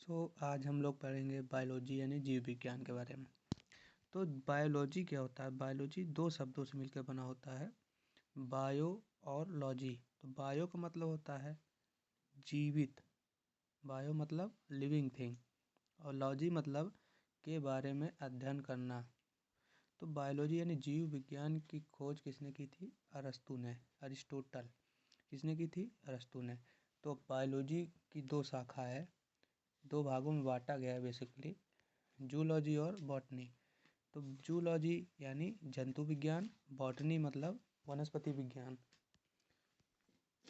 आज हम लोग पढ़ेंगे बायोलॉजी यानी जीव विज्ञान के बारे में। तो बायोलॉजी क्या होता है? बायोलॉजी दो शब्दों से मिलकर बना होता है, बायो और लॉजी। तो बायो का मतलब होता है जीवित, बायो मतलब लिविंग थिंग, और लॉजी मतलब के बारे में अध्ययन करना। तो बायोलॉजी यानी जीव विज्ञान की खोज किसने की थी? अरस्तु ने, अरिस्टोटल। किसने की थी? अरस्तु ने। तो बायोलॉजी की दो शाखा है, दो भागों में बांटा गया है बेसिकली, जूलॉजी और बॉटनी। तो जूलॉजी यानी जंतु विज्ञान, बॉटनी मतलब वनस्पति विज्ञान।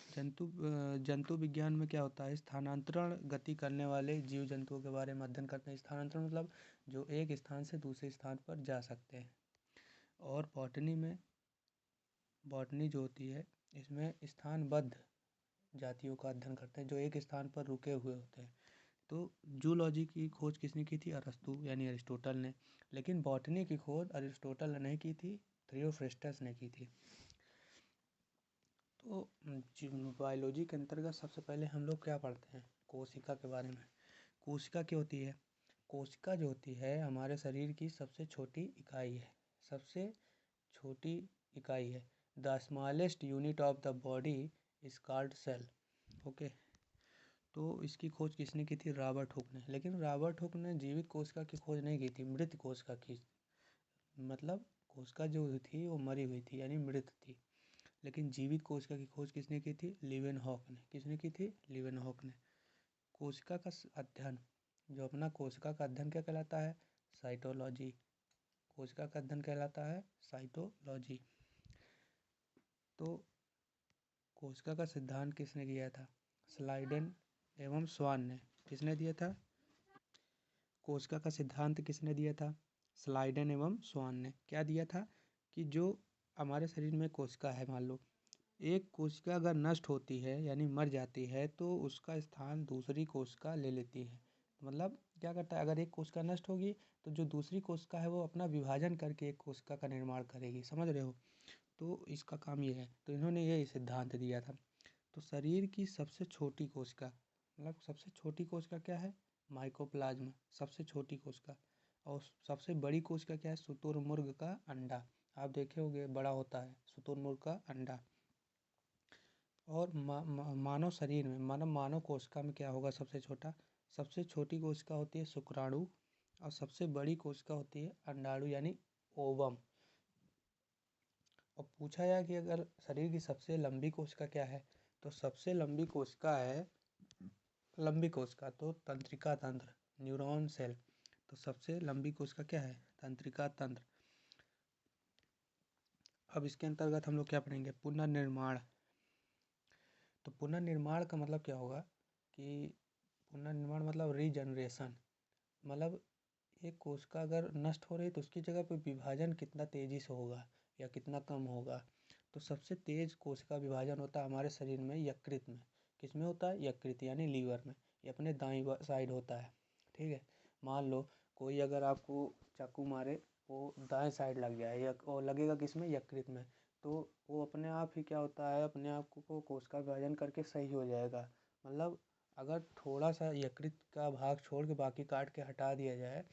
जंतु विज्ञान में क्या होता है? स्थानांतरण गति करने वाले जीव जंतुओं के बारे में अध्ययन करते हैं। स्थानांतरण मतलब जो एक स्थान से दूसरे स्थान पर जा सकते हैं। और बॉटनी जो होती है, इसमें स्थानबद्ध जातियों का अध्ययन करते हैं जो एक स्थान पर रुके हुए होते हैं। तो जूलॉजी की खोज किसने की थी? अरस्तु यानी अरिस्टोटल ने। लेकिन बॉटनी की खोज अरिस्टोटल ने नहीं की थी, थियोफ्रेस्टस ने की थी। तो बायोलॉजी के अंतर्गत सबसे पहले हम लोग क्या पढ़ते हैं? कोशिका के बारे में। कोशिका क्या होती है? कोशिका जो होती है हमारे शरीर की सबसे छोटी इकाई है, सबसे छोटी इकाई है। The smallest unit of the body is called cell. Okay. तो इसकी खोज किसने की थी? रॉबर्ट हुक ने। लेकिन रॉबर्ट हुक ने जीवित कोशिका की खोज नहीं की थी, मृत कोशिका की, मतलब कोशिका जो थी वो मरी हुई थी यानी मृत थी। लेकिन जीवित कोशिका की खोज किसने की थी? लीवेनहॉक ने। किसने की थी? लीवेनहॉक ने। कोशिका का अध्ययन, जो अपना कोशिका का अध्ययन क्या कहलाता है? साइटोलॉजी। कोशिका का अध्ययन कहलाता है साइटोलॉजी। तो कोशिका का सिद्धांत किसने किया था? स्लाइडेन एवं स्वान ने। किसने दिया था? कोशिका का सिद्धांत किसने दिया था? स्लाइडेन एवं स्वान ने। क्या दिया था कि जो हमारे शरीर में कोशिका है, मान लो एक कोशिका अगर नष्ट होती है यानी मर जाती है तो उसका स्थान दूसरी कोशिका ले लेती है। मतलब क्या करता है? अगर एक कोशिका नष्ट होगी तो जो दूसरी कोशिका है वो अपना विभाजन करके एक कोशिका का निर्माण करेगी। समझ रहे हो? तो इसका काम ये है। तो इन्होंने ये सिद्धांत दिया था। तो शरीर की सबसे छोटी कोशिका, मतलब सबसे छोटी कोशिका क्या है? माइकोप्लाज्मा, सबसे छोटी कोशिका। और सबसे बड़ी कोशिका क्या है? शुतुरमुर्ग का अंडा। आप देखे होंगे, बड़ा होता है शुतुरमुर्ग का अंडा। और मानव शरीर में, मानव कोशिका में क्या होगा? सबसे छोटा, सबसे छोटी कोशिका होती है शुक्राणु, और सबसे बड़ी कोशिका होती है अंडाणु यानी ओवम। और पूछा जाए कि अगर शरीर की सबसे लंबी कोशिका क्या है, तो सबसे लंबी कोशिका है, लंबी कोशिका तो तंत्रिका तंत्र, न्यूरॉन सेल। तो सबसे लंबी कोशिका क्या है? तंत्रिका तंत्र। अब इसके अंतर्गत हम लोग क्या पढ़ेंगे? पुनर्निर्माण। तो पुनर्निर्माण का मतलब क्या होगा कि पुनर्निर्माण मतलब रीजनरेशन। मतलब एक कोशिका अगर नष्ट हो रही है तो उसकी जगह पे विभाजन कितना तेजी से होगा या कितना कम होगा। तो सबसे तेज कोशिका विभाजन होता है हमारे शरीर में यकृत में। किसमें होता है? यकृत यानी लीवर में। ये अपने दाईं साइड होता है। ठीक है। मान लो कोई अगर आपको चाकू मारे, वो दाएं साइड लग जाए या और लगेगा किसमें? यकृत में। तो वो अपने आप ही क्या होता है, अपने आप को कोशिका विभाजन करके सही हो जाएगा। मतलब अगर थोड़ा सा यकृत का भाग छोड़ के बाकी काट के हटा दिया जाए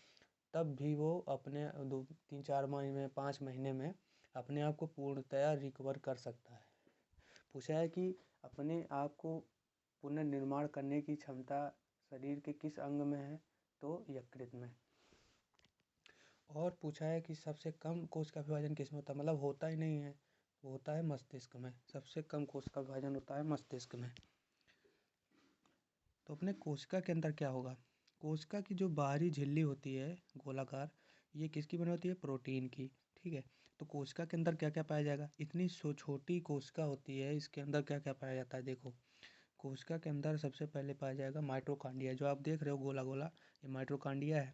तब भी वो अपने 2-3-4 महीने 5 महीने में अपने आप को पूर्णतया रिकवर कर सकता है। पूछा है कि अपने आप को पुनर्निर्माण करने की क्षमता शरीर के किस अंग में है? तो यकृत में। और पूछा है कि सबसे कम कोशिका विभाजन किस में होता है? मतलब होता ही नहीं है, वो होता है मस्तिष्क में। सबसे कम कोशिका विभाजन होता है मस्तिष्क में। तो अपने कोशिका के अंदर क्या होगा? कोशिका की जो बाहरी झिल्ली होती है गोलाकार, ये किसकी बनी होती है? प्रोटीन की। ठीक है। तो कोशिका के अंदर क्या क्या पाया जाएगा? इतनी छोटी कोशिका होती है, इसके अंदर क्या क्या पाया जाता है? देखो, कोशिका के अंदर सबसे पहले पाया जाएगा माइटोकॉन्ड्रिया। जो आप देख रहे हो गोला गोला, ये माइटोकॉन्ड्रिया है।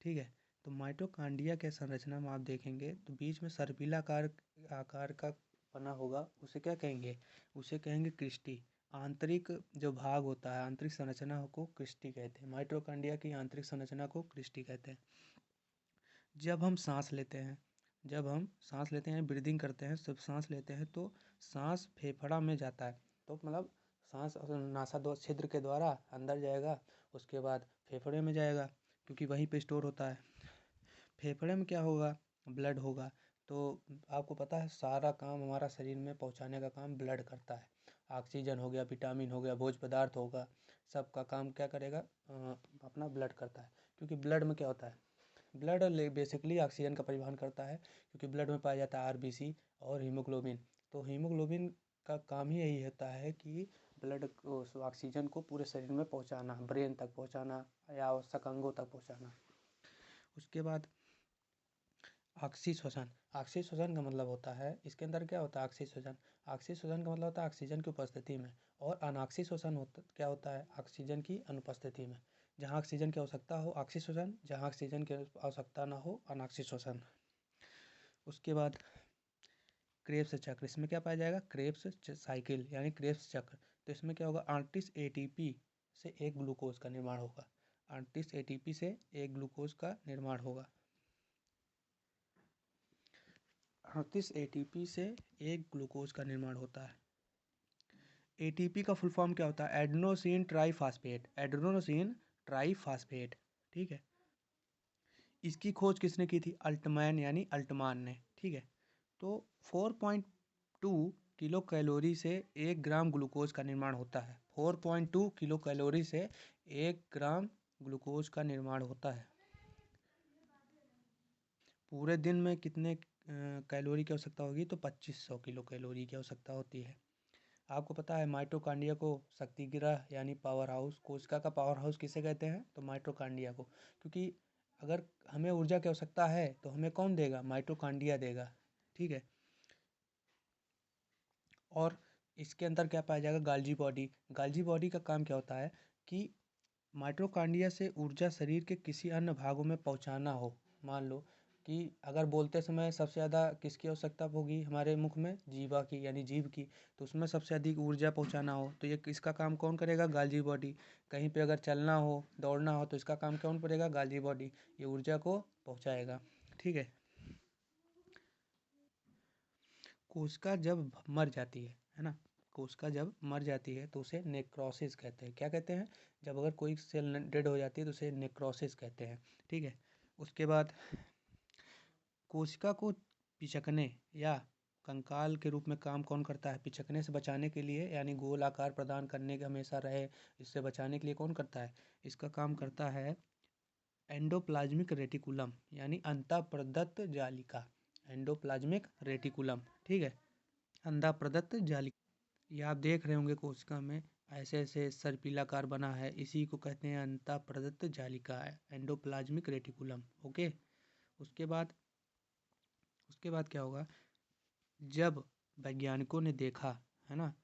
ठीक है। तो माइटोकॉन्ड्रिया के संरचना में आप देखेंगे तो बीच में सर्पिला आकार का बना होगा, उसे क्या कहेंगे? उसे कहेंगे क्रिस्टी। आंतरिक जो भाग होता है, आंतरिक संरचना को क्रिस्टी कहते हैं। माइटोकॉन्ड्रिया की आंतरिक संरचना को क्रिस्टी कहते हैं। जब हम सांस लेते हैं, ब्रीदिंग करते हैं, जब सांस लेते हैं तो सांस फेफड़ा में जाता है। तो मतलब सांस नासादोष छिद्र के द्वारा अंदर जाएगा, उसके बाद फेफड़े में जाएगा क्योंकि वहीं पे स्टोर होता है। फेफड़े में क्या होगा, ब्लड होगा। तो आपको पता है सारा काम हमारा शरीर में पहुंचाने का काम ब्लड करता है। ऑक्सीजन हो गया, विटामिन हो गया, भोज्य पदार्थ होगा, सबका काम क्या करेगा, अपना ब्लड करता है। क्योंकि ब्लड में क्या होता है, ब्लड बेसिकली ऑक्सीजन का परिवहन करता है, क्योंकि ब्लड में पाया जाता है आरबीसी और हीमोग्लोबिन। तो हीमोग्लोबिन का काम ही यही होता है कि ब्लड ऑक्सीजन को पूरे शरीर में पहुंचाना, ब्रेन तक पहुंचाना या आवश्यक अंगों तक पहुंचाना। उसके बाद ऑक्सीश्वसन। ऑक्सीश्वसन का मतलब होता है, इसके अंदर क्या होता है, ऑक्सीश्वसन। ऑक्सीश्वसन का मतलब होता है ऑक्सीजन की उपस्थिति में, और अनऑक्सीश्वसन क्या होता है, ऑक्सीजन की अनुपस्थिति में। जहाँ ऑक्सीजन की आवश्यकता हो ऑक्सीश्वसन, जहाँ ऑक्सीजन की आवश्यकता ना हो अनऑक्सीश्वसन। उसके बाद क्रेब्स चक्र, इसमें क्या पाया जाएगा, क्रेब्स साइकिल यानी क्रेब्स चक्र। तो इसमें क्या होगा, 38 एटीपी से एक ग्लूकोज का निर्माण होगा। 38 एटीपी से एक ग्लूकोज का निर्माण होगा। 38 एटीपी से एक ग्लूकोज का निर्माण होता है। एटीपी का फुल फॉर्म क्या होता है, एडेनोसिन ट्राईफॉस्फेट, एडेनोसिन ट्राईफॉस्फेट, ठीक है। इसकी खोज किसने की थी, अल्टमैन यानी अल्टमान ने, ठीक है। तो 4.2 किलो कैलोरी से 1 ग्राम ग्लूकोज का निर्माण होता है। 4.2 किलो कैलोरी से 1 ग्राम ग्लूकोज का निर्माण होता है। पूरे दिन में कितने कैलोरी की आवश्यकता होगी, तो 2500 किलो कैलोरी की आवश्यकता होती है। आपको पता है माइटोकांड्रिया को शक्तिगृह यानी पावर हाउस, कोशिका का पावर हाउस किसे कहते हैं, तो माइटोकांड्रिया को। क्योंकि अगर हमें ऊर्जा की आवश्यकता है तो हमें कौन देगा, माइटोकांड्रिया देगा, ठीक है। और इसके अंदर क्या पाया जाएगा, गाल्जी बॉडी। गाल्जी बॉडी का काम क्या होता है कि माइटोकांड्रिया से ऊर्जा शरीर के किसी अन्य भागों में पहुंचाना हो। मान लो कि अगर बोलते समय सबसे ज़्यादा किसकी आवश्यकता होगी हमारे मुख में, जीवा की यानी जीभ की, तो उसमें सबसे अधिक ऊर्जा पहुंचाना हो तो ये इसका काम कौन करेगा, गाल्जी बॉडी। कहीं पे अगर चलना हो, दौड़ना हो तो इसका काम कौन करेगा, गाल्जी बॉडी, ये ऊर्जा को पहुंचाएगा, ठीक है। कोशिका जब मर जाती है ना, कोशिका जब मर जाती है तो उसे नेक्रोसिस कहते हैं। क्या कहते हैं, जब अगर कोई सेल डेड हो जाती है तो उसे नेक्रोसिस कहते हैं, ठीक है। उसके बाद कोशिका को पिचकने या कंकाल के रूप में काम कौन करता है, पिचकने से बचाने के लिए यानी गोल आकार प्रदान करने के हमेशा रहे, इससे बचाने के लिए कौन करता है, इसका काम करता है एंडोप्लाज्मिक रेटिकुलम यानी अंतःप्रदत्त जालिका। एंडोप्लाज्मिक रेटिकुलम, ठीक है, अंतःप्रदत्त जालिका। ये आप देख रहे होंगे कोशिका में ऐसे ऐसे सर्पिलाकार बना है, इसी को कहते हैं अंतःप्रदत्त जालिका, एंडोप्लाज्मिक रेटिकुलम, ओके। उसके बाद क्या होगा, जब वैज्ञानिकों ने देखा, है ना,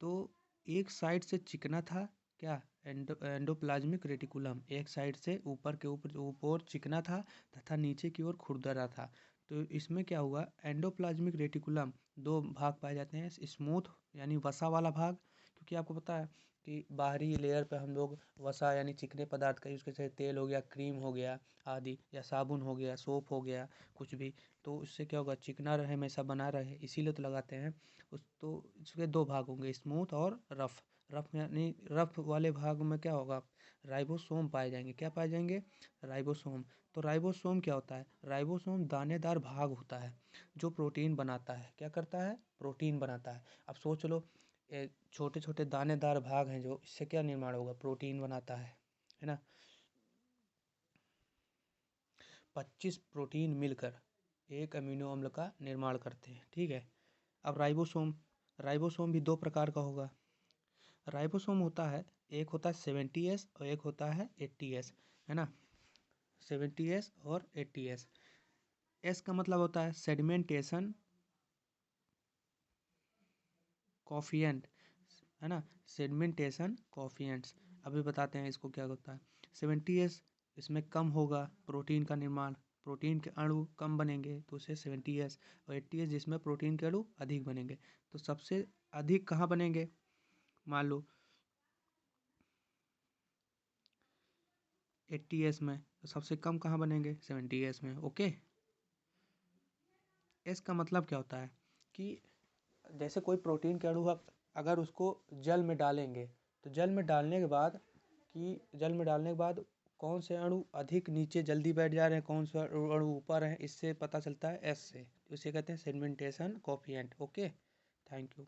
तो एक साइड से चिकना था क्या, एंडोप्लाज्मिक रेटिकुलम एक साइड से ऊपर के ऊपर चिकना था तथा नीचे की ओर खुरदरा था। तो इसमें क्या हुआ, एंडोप्लाज्मिक रेटिकुलम दो भाग पाए जाते हैं, स्मूथ यानी वसा वाला भाग, क्योंकि आपको पता है कि बाहरी लेयर पे हम लोग वसा यानी चिकने पदार्थ का यूज़ करते हैं, तेल हो गया, क्रीम हो गया आदि, या साबुन हो गया, सोप हो गया, कुछ भी, तो उससे क्या होगा, चिकना रहे, हमेशा बना रहे, इसीलिए तो लगाते हैं उस। तो इसके दो भाग होंगे, स्मूथ और रफ। रफ यानी रफ वाले भाग में क्या होगा, राइबोसोम पाए जाएंगे। क्या पाए जाएंगे, राइबोसोम। तो राइबोसोम क्या होता है, राइबोसोम दानेदार भाग होता है जो प्रोटीन बनाता है। क्या करता है, प्रोटीन बनाता है। अब सोच लो, छोटे छोटे दानेदार भाग हैं जो, इससे क्या निर्माण होगा, प्रोटीन बनाता है ना। 25 प्रोटीन मिलकर एक अमीनो अम्ल का निर्माण करते हैं, ठीक है। अब राइबोसोम भी दो प्रकार का होगा। राइबोसोम होता है, एक होता है 70S और एक होता है 80S, है ना, 70S और 80S। एस का मतलब होता है सेडिमेंटेशन कॉफियंट, है ना, सेडिमेंटेशन कॉफियंट्स। अभी बताते हैं इसको क्या होता है। 70S इसमें कम होगा प्रोटीन का निर्माण, प्रोटीन के अणु कम बनेंगे तो उसे 70S, और 80S जिसमें प्रोटीन के अणु अधिक बनेंगे। तो सबसे अधिक कहाँ बनेंगे, मान लो 80S में, तो सबसे कम कहाँ बनेंगे, 70S में, ओके। एस का मतलब क्या होता है कि जैसे कोई प्रोटीन के अणु अगर उसको जल में डालेंगे तो जल में डालने के बाद कौन से अणु अधिक नीचे जल्दी बैठ जा रहे हैं, कौन से अणु ऊपर हैं, इससे पता चलता है एस से। तो इसे कहते हैं sedimentation coefficient. Okay, thank you.